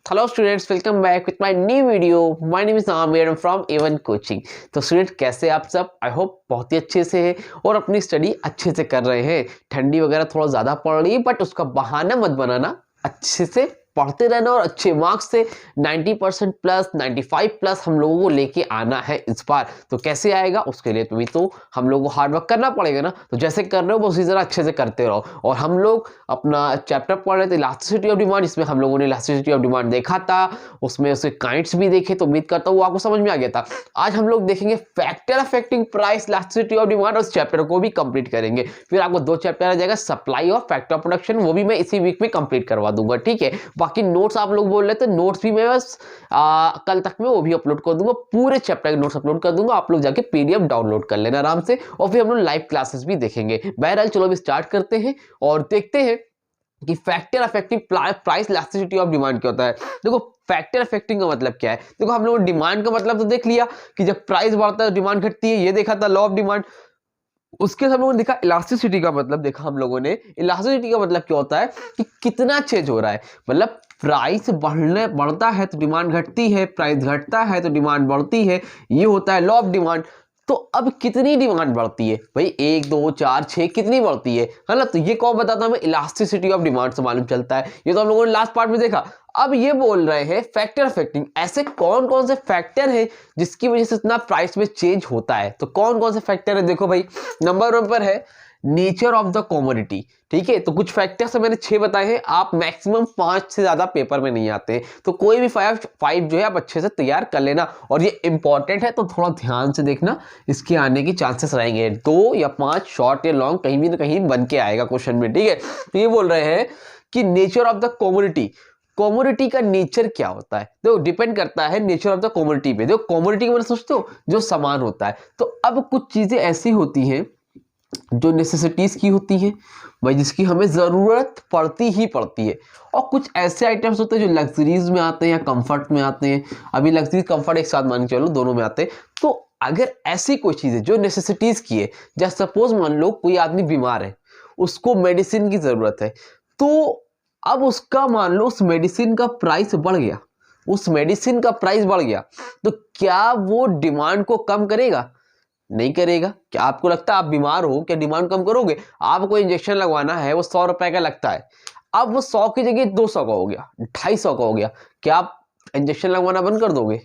Hello students, welcome back with my new video. My name is Amir from A1 Coaching. तो student कैसे आप सब? I hope बहुत ही अच्छे से है और अपनी स्टडी अच्छे से कर रहे हैं। ठंडी वगैरह थोड़ा ज़्यादा पड़ रही है बट उसका बहाना मत बनाना, अच्छे से पढ़ते रहना और अच्छे मार्क्स से 90% प्लस 95 प्लस हम लोगों को लेके आना है इस बार। तो कैसे आएगा उसके लिए भी तो हम लोगों को हार्ड वर्क करना पड़ेगा ना। तो जैसे कर रहे हो वो उसी तरह अच्छे से करते रहो। और हम लोग अपना चैप्टर पढ़ रहे थे इलास्टिसिटी ऑफ डिमांड, जिसमें हम लोगों ने इलास्टिसिटी ऑफ डिमांड देखा था, उसमें उसके काइंड्स भी देखे। तो उम्मीद करता हूँ आपको समझ में आ गया था। आज हम लोग देखेंगे factor affecting price elasticity of demand और उस चैप्टर को भी कंप्लीट करेंगे। फिर आपको 2 चैप्टर आ जाएगा सप्लाई और फैक्टर ऑफ प्रोडक्शन, वो भी मैं इसी वीक में कंप्लीट करवा दूंगा। ठीक है, बाकी नोट्स आप लोग बोल रहे थे, नोट्स भी मैं बस कल तक में वो भी अपलोड कर दूंगा, पूरे चैप्टर के नोट्स अपलोड कर दूंगा। आप लोग जाके पीडीएफ डाउनलोड कर लेना आराम से और फिर हम लोग लाइव क्लासेस भी देखेंगे। बहरहाल चलो अभी स्टार्ट करते हैं और देखते हैं कि factor affecting price elasticity of demand क्या होता है। देखो फैक्टर अफेक्टिंग का मतलब क्या है। देखो हम लोगों ने डिमांड का मतलब तो देख लिया कि जब प्राइस बढ़ता है डिमांड घटती है, ये देखा था लॉ ऑफ डिमांड। उसके हम लोगों ने देखा इलास्टिसिटी का मतलब देखा हम लोगों ने। इलास्टिसिटी का मतलब क्या होता है कि कितना चेंज हो रहा है, मतलब प्राइस बढ़ता है तो डिमांड घटती है, प्राइस घटता है तो डिमांड बढ़ती है, ये होता है लॉ ऑफ डिमांड। तो अब कितनी डिमांड बढ़ती है भाई, 1 2 4 6 कितनी बढ़ती है ना। तो ये कौन बताता है हमें, इलास्टिसिटी ऑफ डिमांड से मालूम चलता है। ये तो हम लोगों ने लास्ट पार्ट में देखा। अब ये बोल रहे हैं फैक्टर अफेक्टिंग, ऐसे कौन कौन से फैक्टर है जिसकी वजह से इतना प्राइस में चेंज होता है। तो कौन कौन से फैक्टर है, देखो भाई नंबर 1 पर है नेचर ऑफ द कमोडिटी। ठीक है, तो कुछ फैक्टर्स मैंने 6 बताए हैं, आप मैक्सिमम 5 से ज्यादा पेपर में नहीं आते, तो कोई भी 5 जो है आप अच्छे से तैयार कर लेना। और ये इंपॉर्टेंट है तो थोड़ा ध्यान से देखना, इसके आने की चांसेस रहेंगे। 2 या 5 शॉर्ट या लॉन्ग कहीं भी ना कहीं बन के आएगा क्वेश्चन में। ठीक है, तो ये बोल रहे हैं कि nature of the commodity, commodity का नेचर क्या होता है। देखो डिपेंड करता है नेचर ऑफ द कमोडिटी पे। देखो कमोडिटी का मतलब सोचते हो जो सामान होता है। तो अब कुछ चीजें ऐसी होती हैं जो नेसेसिटीज की होती है भाई, जिसकी हमें जरूरत पड़ती ही पड़ती है। और कुछ ऐसे आइटम्स होते हैं जो लग्जरीज में आते हैं या कंफर्ट में आते हैं। अभी लग्जरी कंफर्ट एक साथ मान के चलो दोनों में आते हैं। तो अगर ऐसी कोई चीज है जो नेसेसिटीज की है, जैसे सपोज मान लो कोई आदमी बीमार है, उसको मेडिसिन की जरूरत है, तो अब उसका मान लो उस मेडिसिन का प्राइस बढ़ गया, उस मेडिसिन का प्राइस बढ़ गया, तो क्या वो डिमांड को कम करेगा? नहीं करेगा। क्या आपको लगता है आप बीमार हो, क्या डिमांड कम करोगे? आपको इंजेक्शन लगवाना है, वो 100 रुपए का लगता है, अब वो 100 की जगह 200 का हो गया, 250 का हो गया, क्या आप इंजेक्शन लगवाना बंद कर दोगे?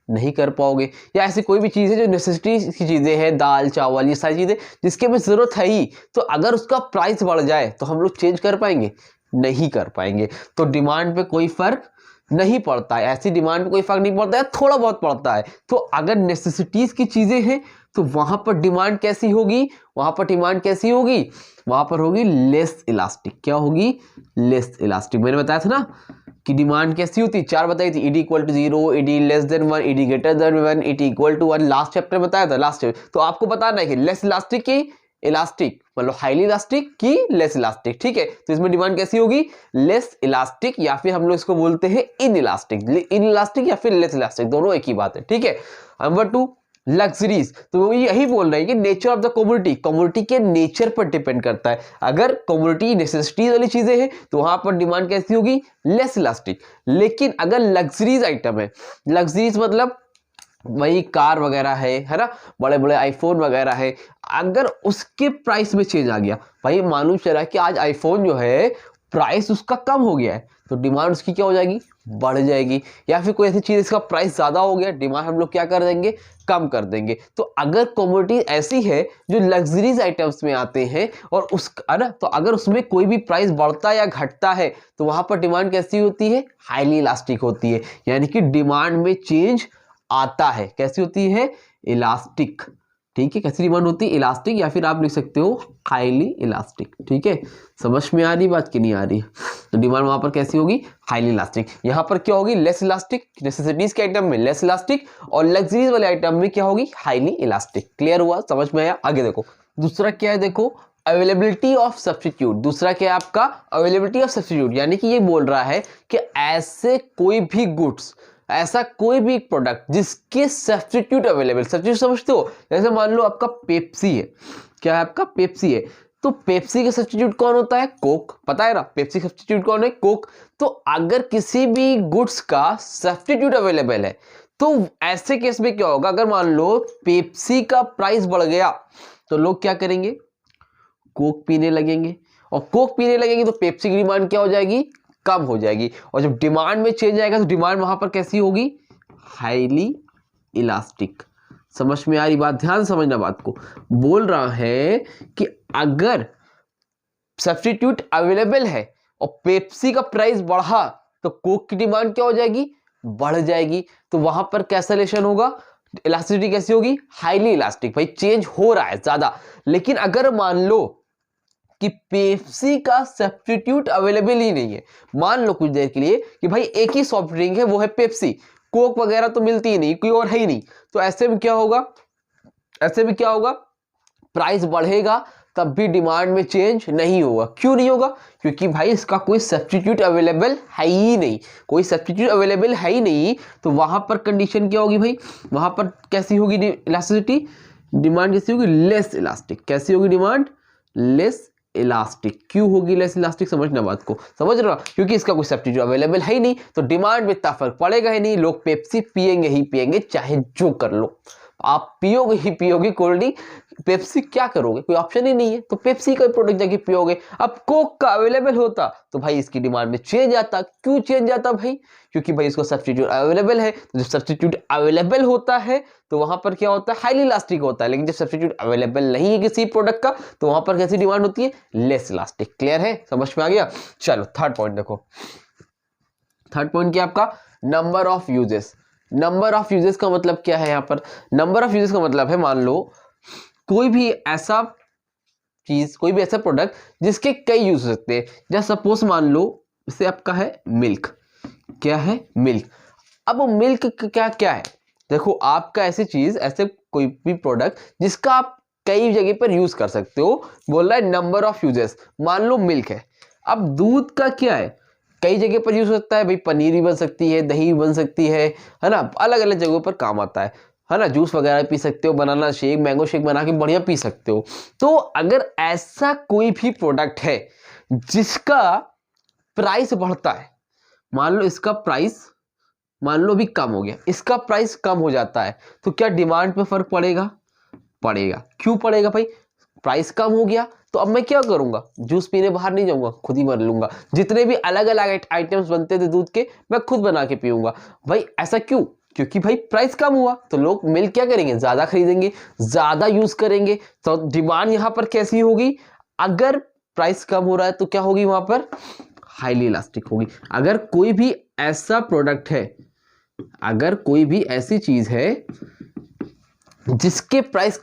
नहीं कर पाओगे। या ऐसी कोई भी चीज है जो नेसेसिटी की चीजें हैं, दाल चावल ये सारी चीजें जिसकी हमें जरूरत है ही, तो अगर उसका प्राइस बढ़ जाए तो हम लोग चेंज कर पाएंगे? नहीं कर पाएंगे। तो डिमांड पे कोई फर्क नहीं पड़ता है, ऐसी डिमांड पे कोई फर्क नहीं पड़ता है, थोड़ा बहुत पड़ता है। तो अगर नेसेसिटीज की चीजें हैं तो वहां पर डिमांड कैसी होगी, वहां पर डिमांड कैसी होगी, वहां पर होगी लेस इलास्टिक। क्या होगी? Less elastic. मैंने बताया था ना कि डिमांड कैसी होती है, 4 बताई थी, ED equal to 0, ED less than 1, ED greater than 1, ED equal to 1। Last chapter बताया था, लास्ट चैप्टर। तो आपको बताना है कि लेस इलास्टिक की इलास्टिक, मतलब हाईली इलास्टिक की लेस इलास्टिक। ठीक है, तो इसमें डिमांड कैसी होगी? लेस इलास्टिक, या फिर हम लोग इसको बोलते हैं इन इलास्टिक। इन इलास्टिक या फिर लेस इलास्टिक, दोनों एक ही बात है। ठीक है, नंबर 2 लग्जरीज। तो वो यही बोल रहे हैं कि nature of the commodity, commodity के नेचर पर डिपेंड करता है। अगर कमोडिटी नेसेसिटीज वाली चीजें हैं तो वहां पर डिमांड कैसी होगी? Less elastic. लेकिन अगर लग्जरीज आइटम है, लग्जरीज मतलब वही कार वगैरह है ना, बड़े बड़े आईफोन वगैरह है, अगर उसके प्राइस में चेंज आ गया, भाई मालूम चला कि आज आईफोन जो है प्राइस उसका कम हो गया है, तो डिमांड उसकी क्या हो जाएगी? बढ़ जाएगी। या फिर कोई ऐसी चीज इसका प्राइस ज्यादा हो गया, डिमांड हम लोग क्या कर देंगे? कम कर देंगे। तो अगर कमोडिटी ऐसी है जो लग्जरीज आइटम्स में आते हैं और उस ना, तो अगर उसमें कोई भी प्राइस बढ़ता या घटता है तो वहां पर डिमांड कैसी होती है? हाईली इलास्टिक होती है। यानी कि डिमांड में चेंज आता है। कैसी होती है? इलास्टिक। ठीक है, कैसी डिमांड होती है? इलास्टिक, या फिर आप लिख सकते हो हाईली इलास्टिक। ठीक है, समझ में आ रही बात कि नहीं आ रही? तो डिमांड वहां पर कैसी होगी? Highly elastic. यहां पर क्या होगी? Less elastic. नेसेसिटीज के आइटम में लेस इलास्टिक और लग्जरीज वाले आइटम में क्या होगी? Highly elastic. क्लियर हुआ? समझ में आया? आगे देखो दूसरा क्या है, देखो अवेलेबिलिटी ऑफ सब्स्टिट्यूट। दूसरा क्या है आपका? Availability of substitute. यानी कि ये बोल रहा है कि ऐसे कोई भी गुड्स, ऐसा कोई भी प्रोडक्ट जिसके सब्स्टिट्यूट अवेलेबल। सब्स्टिट्यूट समझते हो? जैसे मान लो आपका पेप्सी है, क्या है आपका? पेप्सी है, तो पेप्सी का सब्स्टिट्यूट कौन होता है? कोक। पता है ना पेप्सी का सब्स्टिट्यूट कौन है? कोक। तो अगर किसी भी गुड्स का सब्स्टिट्यूट अवेलेबल है तो ऐसे केस में क्या होगा? अगर मान लो पेप्सी का प्राइस बढ़ गया तो लोग क्या करेंगे? कोक पीने लगेंगे, और कोक पीने लगेंगे तो पेप्सी की डिमांड क्या हो जाएगी? कम हो जाएगी। और जब डिमांड में चेंज आएगा तो डिमांड वहां पर कैसी होगी? Highly elastic. समझ में आ रही बात? ध्यान समझना बात को। बोल रहा है कि अगर सब्स्टिट्यूट अवेलेबल है और पेप्सी का प्राइस बढ़ा तो कोक की डिमांड क्या हो जाएगी? बढ़ जाएगी। तो वहां पर कैसा रिलेशन होगा? इलास्टिसिटी कैसी होगी? Highly elastic. भाई चेंज हो रहा है ज्यादा। लेकिन अगर मान लो कि पेप्सी का सब्स्टिट्यूट अवेलेबल ही नहीं है, मान लो कुछ देर के लिए कि भाई एक ही सॉफ्ट ड्रिंक है, वो है पेप्सी, कोक वगैरह तो मिलती ही नहीं, कोई और है ही नहीं, तो ऐसे में क्या होगा? ऐसे में क्या होगा? प्राइस बढ़ेगा तब भी डिमांड में चेंज नहीं होगा। क्यों नहीं होगा? क्योंकि भाई इसका कोई सब्स्टिट्यूट अवेलेबल है ही नहीं। कोई सब्स्टिट्यूट अवेलेबल है ही नहीं, तो वहां पर कंडीशन क्या होगी भाई? वहां पर कैसी होगी इलास्टिसिटी? डिमांड कैसी होगी? Less elastic. कैसी होगी डिमांड? Less elastic. क्यों होगी लेस इलास्टिक? समझना बात को, समझ रहा? क्योंकि इसका कोई सब्स्टिट्यूट अवेलेबल है ही नहीं, तो डिमांड में इतना फर्क पड़ेगा ही नहीं। लोग पेप्सी पिएंगे ही पिएंगे, चाहे जो कर लो। आप पियोगे ही पियोगे कोल्ड ड्रिंक, पेप्सी क्या करोगे? कोई ऑप्शन ही नहीं है, तो पेप्सी का प्रोडक्ट जाके पियोगे। अब कोक का अवेलेबल होता तो भाई इसकी डिमांड में चेंज आता। क्यों चेंज आता भाई? क्योंकि भाई इसको सब्स्टिट्यूट अवेलेबल है। तो जब सब्स्टिट्यूट अवेलेबल होता है तो वहां पर क्या होता है? हाईली इलास्टिक होता है। लेकिन जब सब्स्टिट्यूट अवेलेबल नहीं है किसी प्रोडक्ट का तो वहां पर कैसी डिमांड होती है? Less elastic. क्लियर है? समझ में आ गया? चलो थर्ड पॉइंट देखो। थर्ड पॉइंट क्या आपका? Number of uses. Number of uses का मतलब क्या है? यहां पर नंबर ऑफ यूजेस का मतलब है, मान लो कोई भी ऐसा चीज, कोई भी ऐसा प्रोडक्ट जिसके कई यूज हो सकते हैं। जैसे सपोज मान लो इसे आपका है मिल्क। क्या है? मिल्क। अब मिल्क क्या क्या है? देखो आपका ऐसी चीज, ऐसे कोई भी प्रोडक्ट जिसका आप कई जगह पर यूज कर सकते हो। बोल रहा है नंबर ऑफ यूजेस। मान लो मिल्क है। अब दूध का क्या है? कई जगह पर यूज होता है भाई, पनीर भी बन सकती है, दही भी बन सकती है ना? अलग अलग जगहों पर काम आता है ना? जूस वगैरह पी सकते हो, बनाना शेक, मैंगो शेक बना के बढ़िया पी सकते हो। तो अगर ऐसा कोई भी प्रोडक्ट है जिसका प्राइस बढ़ता है, मान लो इसका प्राइस मान लो भी कम हो गया, इसका प्राइस कम हो जाता है, तो क्या डिमांड पे फर्क पड़ेगा? पड़ेगा। क्यों पड़ेगा भाई? प्राइस कम हो गया तो अब मैं क्या करूंगा? जूस पीने बाहर नहीं जाऊंगा, खुद ही बना लूंगा। जितने भी अलग अलग आइटम्स बनते थे दूध के, मैं खुद बना के पीऊंगा। भाई ऐसा क्यों? क्योंकि भाई प्राइस कम हुआ तो लोग मिल्क क्या करेंगे? ज्यादा खरीदेंगे, ज्यादा यूज करेंगे। तो डिमांड यहां पर कैसी होगी? अगर प्राइस कम हो रहा है तो क्या होगी वहां पर? हाईली इलास्टिक होगी। अगर कोई भी ऐसा प्रोडक्ट है, अगर कोई भी ऐसी चीज है जिसके प्राइस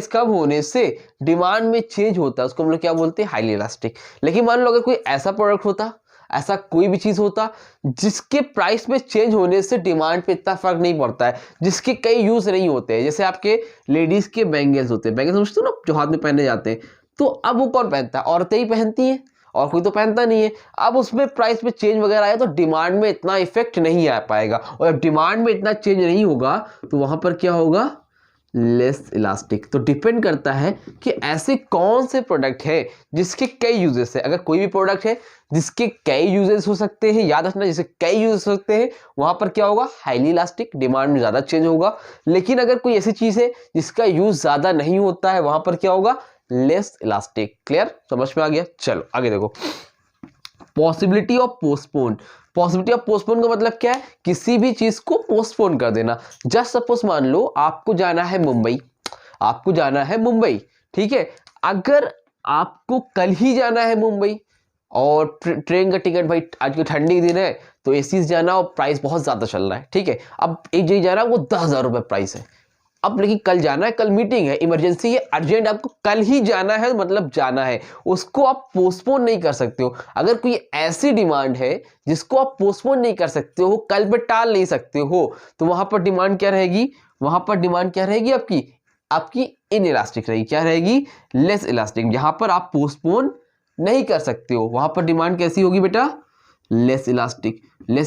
कम होने से डिमांड में चेंज होता है, उसको हम लोग क्या बोलते हैं? Highly elastic. लेकिन मान लो अगर कोई ऐसा प्रोडक्ट होता, ऐसा कोई भी चीज होता जिसके प्राइस में चेंज होने से डिमांड पे इतना फर्क नहीं पड़ता है, जिसके कई यूज नहीं होते हैं। जैसे आपके लेडीज के बैंगल्स होते हैं, बैंगल्स समझते हो ना, जो हाथ में पहने जाते हैं। तो अब वो कौन पहनता है? औरतें ही पहनती हैं, और कोई तो पहनता नहीं है। अब उसमें प्राइस में चेंज वगैरह आया तो डिमांड में इतना इफेक्ट नहीं आ पाएगा, और जब डिमांड में इतना चेंज नहीं होगा तो वहां पर क्या होगा? Less elastic. तो डिपेंड करता है कि ऐसे कौन से प्रोडक्ट है जिसके कई यूजेस है। अगर कोई भी प्रोडक्ट है जिसके कई यूजेस हो सकते हैं, याद रखना, जिसके कई यूजेस हो सकते हैं, वहां पर क्या होगा? हाईली इलास्टिक, डिमांड में ज्यादा चेंज होगा। लेकिन अगर कोई ऐसी चीज है जिसका यूज ज्यादा नहीं होता है, वहां पर क्या होगा? Less elastic. क्लियर? समझ में आ गया? चलो आगे देखो। Possibility of postpone. Possibility of postpone का मतलब क्या है? किसी भी चीज को पोस्टपोन कर देना। जस्ट सपोज मान लो आपको जाना है मुंबई, ठीक है? अगर आपको कल ही जाना है मुंबई, और ट्रेन का टिकट भाई आज के ठंडी दिन है तो एसी से जाना, और प्राइस बहुत ज्यादा चल रहा है, ठीक है? अब एक जगह जाना, वो 10,000 रुपए प्राइस है। अब लेकिन कल जाना है, कल मीटिंग है, इमरजेंसी है, अर्जेंट, आपको कल ही जाना है, मतलब जाना है, उसको आप पोस्टपोन नहीं कर सकते हो। अगर कोई ऐसी डिमांड है जिसको आप पोस्टपोन नहीं कर सकते हो, कल पे टाल नहीं सकते हो, तो वहां पर डिमांड क्या रहेगी? आपकी इनइलास्टिक रहेगी। क्या रहेगी? Less elastic. यहां पर आप पोस्टपोन नहीं कर सकते हो, वहां पर डिमांड कैसी होगी बेटा? लेस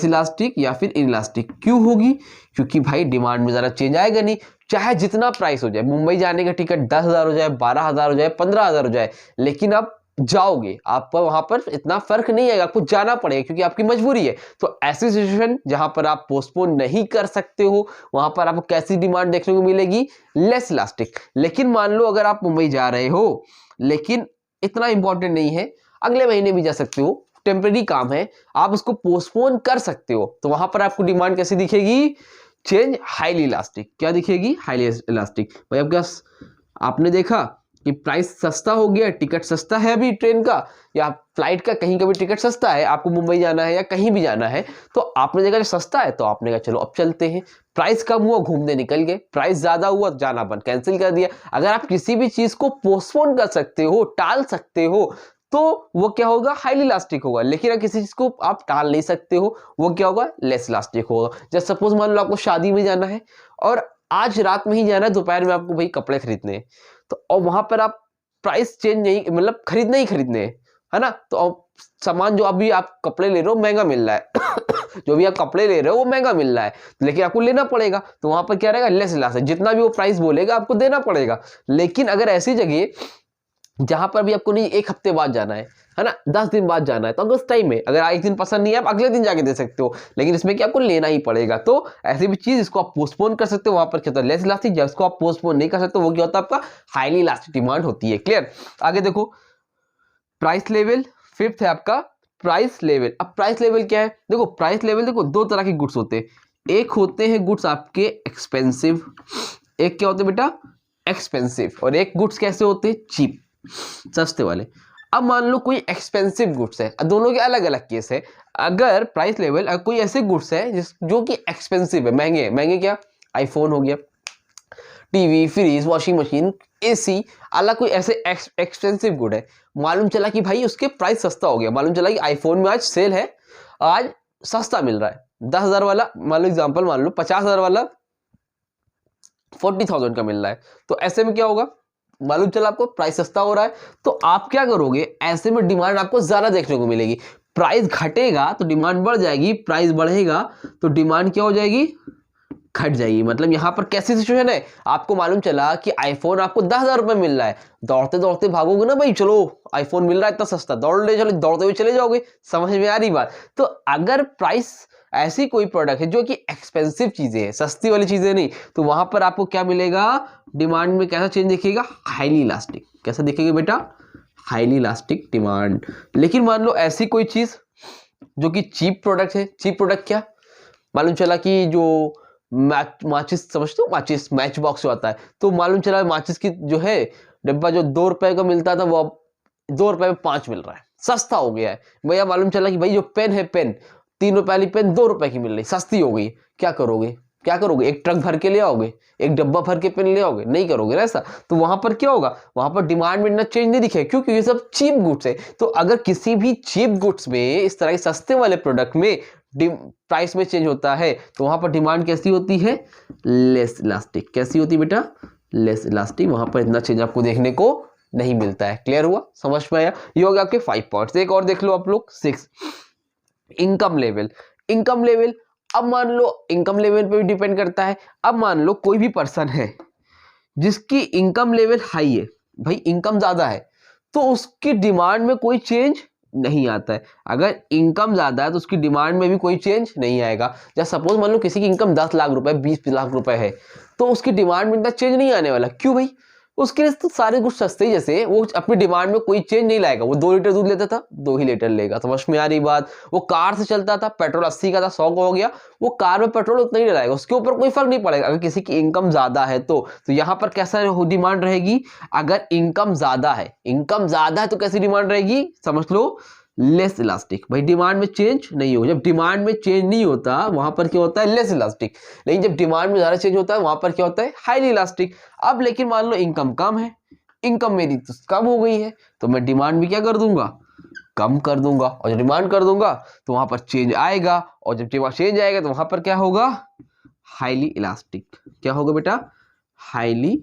इलास्टिक या फिर इनइलास्टिक। क्यों होगी? क्योंकि भाई डिमांड में ज़्यादा चेंज आएगा नहीं। चाहे जितना प्राइस हो जाए, मुंबई जाने का टिकट 10,000 हो जाए, 12,000 हो जाए, 15,000 हो जाए, लेकिन आप जाओगे, आपको वहां पर इतना फर्क नहीं आएगा, आपको जाना पड़ेगा क्योंकि आपकी मजबूरी है। तो ऐसी सिचुएशन जहां पर आप पोस्टपोन नहीं कर सकते हो, वहां पर आपको कैसी डिमांड देखने को मिलेगी? Less elastic. लेकिन मान लो अगर आप मुंबई जा रहे हो, लेकिन इतना इंपॉर्टेंट नहीं है, अगले महीने भी जा सकते हो, टेम्परेरी काम है, आप उसको पोस्टपोन कर सकते हो, तो वहां पर आपको डिमांड कैसी दिखेगी? Change highly elastic. क्या दिखेगी? Highly elastic. भाई आपने देखा कि प्राइस सस्ता हो गया, टिकट सस्ता है अभी ट्रेन का या फ्लाइट का, कहीं का भी टिकट सस्ता है, आपको मुंबई जाना है या कहीं भी जाना है, तो आपने देखा सस्ता है तो आपने कहा चलो अब चलते हैं। प्राइस कम हुआ, घूमने निकल गए, प्राइस ज्यादा हुआ, जाना बंद, कैंसिल कर दिया। अगर आप किसी भी चीज को पोस्टपोन कर सकते हो, टाल सकते हो, तो वो क्या होगा? हाईली इलास्टिक होगा। लेकिन अगर किसी चीज को आप टाल नहीं सकते हो, वो क्या होगा? लेस इलास्टिक होगा। जैसे सपोज मान लो आपको शादी में जाना है और आज रात में ही जाना है, दोपहर में आपको भाई कपड़े खरीदने हैं, तो और वहां पर आप प्राइस चेंज नहीं, मतलब खरीदने ही खरीदने हैं, है ना? तो सामान जो अभी आप कपड़े ले रहे हो महंगा मिल रहा है जो भी आप कपड़े ले रहे हो वो महंगा मिल रहा है, लेकिन आपको लेना पड़ेगा, तो वहां पर क्या रहेगा? Less elastic. जितना भी वो प्राइस बोलेगा आपको देना पड़ेगा। लेकिन अगर ऐसी जगह जहां पर भी आपको नहीं, एक हफ्ते बाद जाना है ना, 10 दिन बाद जाना है, तो अगर उस टाइम में अगर एक दिन पसंद नहीं है, आप अगले दिन जाके दे सकते हो, लेकिन इसमें क्या आपको लेना ही पड़ेगा। तो ऐसी भी चीज इसको आप पोस्टपोन कर सकते हो, वहां पर क्या होता है? Less elastic. जिसको आप पोस्टपोन नहीं कर सकते वो क्या होता है? आपका हाईली इलास्टिक डिमांड होती है। क्लियर? आगे देखो, प्राइस लेवल। फिफ्थ है आपका प्राइस लेवल। अब प्राइस लेवल क्या है? देखो प्राइस लेवल, देखो दो तरह के गुड्स होते हैं। एक होते हैं गुड्स आपके एक्सपेंसिव, एक क्या होते हैं बेटा? एक्सपेंसिव। और एक गुड्स कैसे होते हैं? चीप, सस्ते वाले। अब मान लो कोई एक्सपेंसिव गुड्स है, दोनों के अलग अलग केस है। अगर प्राइस लेवल, अगर कोई ऐसे गुड्स है जो कि एक्सपेंसिव है, महंगे है, महंगे क्या? आईफोन हो गया, TV, fridge, washing machine, AC, अलग कोई ऐसे एक्सपेंसिव गुड है। मालूम चला कि भाई उसके प्राइस सस्ता हो गया, मालूम चला कि आईफोन में आज सेल है, आज सस्ता मिल रहा है। 10,000 वाला, मान लो एग्जांपल, मान लो 50,000 वाला 40,000 का मिल रहा है। तो ऐसे में क्या होगा? मालूम चला आपको प्राइस सस्ता हो रहा है, तो आप क्या करोगे? ऐसे में डिमांड आपको ज्यादा देखने को मिलेगी। प्राइस घटेगा तो डिमांड बढ़ जाएगी, प्राइस बढ़ेगा तो डिमांड क्या हो जाएगी? घट जाएगी। मतलब यहां पर कैसी सिचुएशन है? आपको मालूम चला कि आईफोन आपको 10,000 रुपए मिल रहा है, दौड़ते दौड़ते भागोगे ना भाई, चलो आईफोन मिल रहा है इतना सस्ता, दौड़ते हुए चले जाओगे। समझ में आ रही बात? तो अगर प्राइस, ऐसी कोई प्रोडक्ट है जो कि एक्सपेंसिव चीजें हैं, सस्ती वाली चीजें नहीं, तो वहां पर आपको क्या मिलेगा? डिमांड में कैसा चेंज दिखेगा? Highly elastic. कैसा दिखेगा बेटा? Highly elastic demand. लेकिन मान लो ऐसी कोई चीज जो कि चीप प्रोडक्ट है। चीप प्रोडक्ट क्या? मालूम चला कि जो माचिस, समझते हो माचिस, मैच बॉक्स जो आता है, तो मालूम चला माचिस की जो है डब्बा जो 2 रुपए का मिलता था वो अब 2 रुपए में 5 मिल रहा है, सस्ता हो गया है। भैया मालूम चला कि भाई जो पेन है, पेन 3 रुपए वाली पेन 2 रुपए की मिल रही, सस्ती हो गई। क्या करोगे? क्या करोगे? एक ट्रक भर के ले आओगे, एक डब्बा भर के पेन ले आओगे? नहीं करोगे ना ऐसा। तो वहां पर क्या होगा? वहां पर डिमांड में इतना चेंज नहीं दिखेगा, क्योंकि ये सब चीप गुड्स है। तो अगर किसी भी चीप गुड्स में, इस तरह के सस्ते वाले प्रोडक्ट में प्राइस में चेंज होता है, तो वहां पर डिमांड कैसी होती है? Less elastic. कैसी होती है बेटा? Less elastic. वहां पर इतना चेंज आपको देखने को नहीं मिलता है। क्लियर हुआ? समझ में आया? ये हो गया आपके 5 पॉइंट्स। एक और देख लो आप लोग, 6, इनकम लेवल। इनकम लेवल, अब मान लो इनकम लेवल पे भी डिपेंड करता है। अब मान लो कोई भी पर्सन है जिसकी इनकम लेवल हाई है, भाई इनकम ज्यादा है, तो उसकी डिमांड में कोई चेंज नहीं आता है। अगर इनकम ज्यादा है तो उसकी डिमांड में भी कोई चेंज नहीं आएगा। जैसे सपोज मान लो किसी की इनकम 10 लाख रुपए, 20 लाख रुपए है, तो उसकी डिमांड में इतना चेंज नहीं आने वाला। क्यों भाई? उसके लिए तो सारे कुछ सस्ते ही, जैसे वो अपनी डिमांड में कोई चेंज नहीं लाएगा। वो 2 लीटर दूध लेता था, 2 ही लीटर लेगा। समझ में आ रही बात? वो कार से चलता था, पेट्रोल 80 का था, 100 का हो गया, वो कार में पेट्रोल उतना ही डलाएगा, उसके ऊपर कोई फर्क नहीं पड़ेगा। अगर किसी की इनकम ज्यादा है तो यहाँ पर कैसा डिमांड रहेगी? अगर इनकम ज्यादा है, इनकम ज्यादा है तो कैसी डिमांड रहेगी? समझ लो, लेस इलास्टिक। भाई डिमांड में चेंज नहीं हो। जब डिमांड में चेंज नहीं होता वहां पर क्या होता है? Less elastic. लेकिन जब डिमांड में ज्यादा चेंज होता है वहां पर क्या होता है? Highly elastic. अब लेकिन मान लो इनकम कम है, इनकम मेरी तो कम हो गई है, तो मैं डिमांड भी क्या कर दूंगा? कम कर दूंगा। और जब डिमांड कर दूंगा तो वहां पर चेंज आएगा, और जब डिमांड चेंज आएगा तो वहां पर क्या होगा? Highly elastic. क्या होगा बेटा? Highly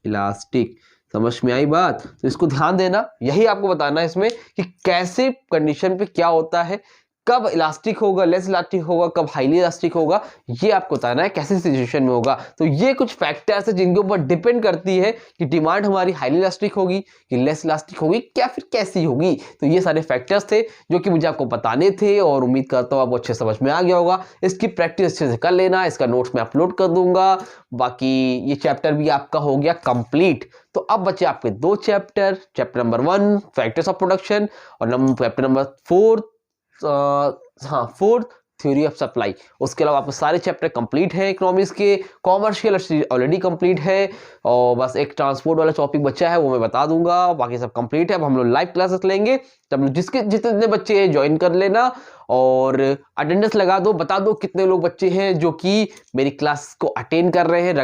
elastic. समझ में आई बात? तो इसको ध्यान देना, यही आपको बताना है इसमें कि कैसे कंडीशन पे क्या होता है, कब इलास्टिक होगा, लेस इलास्टिक होगा, कब हाईली इलास्टिक होगा, ये आपको बताना है कैसी सिचुएशन में होगा। तो ये कुछ फैक्टर्स है जिनके ऊपर डिपेंड करती है कि डिमांड हमारी हाईली इलास्टिक होगी कि लेस इलास्टिक होगी क्या फिर कैसी होगी। तो ये सारे फैक्टर्स थे जो कि मुझे आपको बताने थे और उम्मीद करता हूँ आपको अच्छे समझ में आ गया होगा। इसकी प्रैक्टिस अच्छे से कर लेना, इसका नोट्स मैं अपलोड कर दूंगा। बाकी ये चैप्टर भी आपका हो गया कंप्लीट। तो अब बचे आपके 2 chapter, chapter number 1 factors of production और chapter number 4 fourth theory of supply. उसके अलावा आपके सारे चैप्टर कंप्लीट हैं इकोनॉमिक्स के। कॉमर्शियल ऑलरेडी कंप्लीट है और बस एक ट्रांसपोर्ट वाला टॉपिक बचा है, वो मैं बता दूंगा। बाकी सब कंप्लीट है। अब हम लोग लाइव क्लासेस लेंगे, तब जिसके जितने बच्चे हैं ज्वाइन कर लेना और अटेंडेंस लगा दो, बता दो कितने लोग बच्चे हैं जो कि मेरी क्लास को अटेंड कर रहे हैं,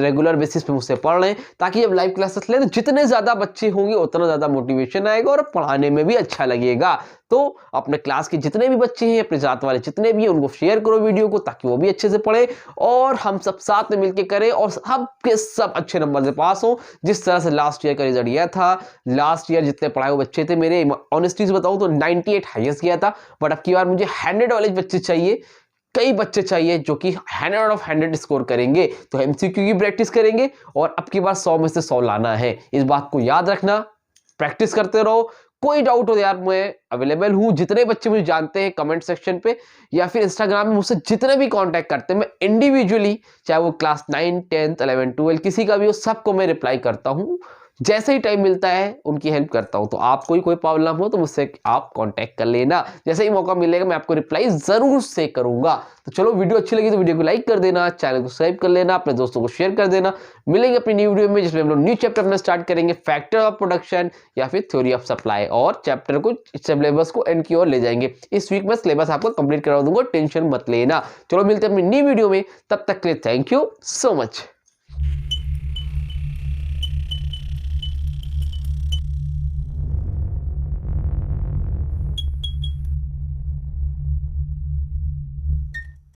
रेगुलर बेसिस पे मुझसे पढ़ रहे हैं, ताकि जब लाइव क्लासेस लें तो जितने ज़्यादा बच्चे होंगे उतना ज़्यादा मोटिवेशन आएगा और पढ़ाने में भी अच्छा लगेगा। तो अपने क्लास के जितने भी बच्चे हैं, अपने जात वाले जितने भी हैं, उनको शेयर करो वीडियो को, ताकि वो भी अच्छे से पढ़े और हम सब साथ में मिलकर करें और सब के सब अच्छे नंबर से पास हो। जिस तरह से लास्ट ईयर का रिजल्ट यह था, लास्ट ईयर जितने पढ़ाए हुए बच्चे थे मेरे, ऑनेस्टली से बताऊं तो 98 हाईएस्ट गया था, बट अब की बार मुझे 100 वाले बच्चे चाहिए, कई बच्चे चाहिए जो कि 100 आउट ऑफ 100 स्कोर करेंगे। तो एमसीक्यू की प्रैक्टिस करेंगे और अब की बार 100 में से 100 लाना है। इस बात को याद रखना, प्रैक्टिस करते रहो। कोई डाउट हो यार, मैं अवेलेबल हूं। जितने बच्चे मुझे जानते हैं कमेंट सेक्शन पे या फिर इंस्टाग्राम में मुझसे जितने भी कांटेक्ट करते हैं, मैं इंडिविजुअली, चाहे वो क्लास 9, 10, 11, 12 किसी का भी हो, सबको मैं रिप्लाई करता हूं। जैसे ही टाइम मिलता है उनकी हेल्प करता हूं। तो आपको ही कोई प्रॉब्लम हो तो मुझसे आप कांटेक्ट कर लेना। जैसे ही मौका मिलेगा मैं आपको रिप्लाई जरूर से करूंगा। तो चलो, वीडियो अच्छी लगी तो वीडियो को लाइक कर देना, चैनल को सब्सक्राइब कर लेना, अपने दोस्तों को शेयर कर देना। मिलेंगे अपनी न्यू वीडियो में जिसमें हम लोग न्यू चैप्टर अपना स्टार्ट करेंगे, फैक्टर ऑफ प्रोडक्शन या फिर थ्योरी ऑफ सप्लाई, और चैप्टर को, सिलेबस को एंड की ओर ले जाएंगे। इस वीक में सिलेबस आपको कंप्लीट करा दूंगा, टेंशन मत लेना। चलो मिलते हैं अपनी न्यू वीडियो में, तब तक के लिए थैंक यू सो मच।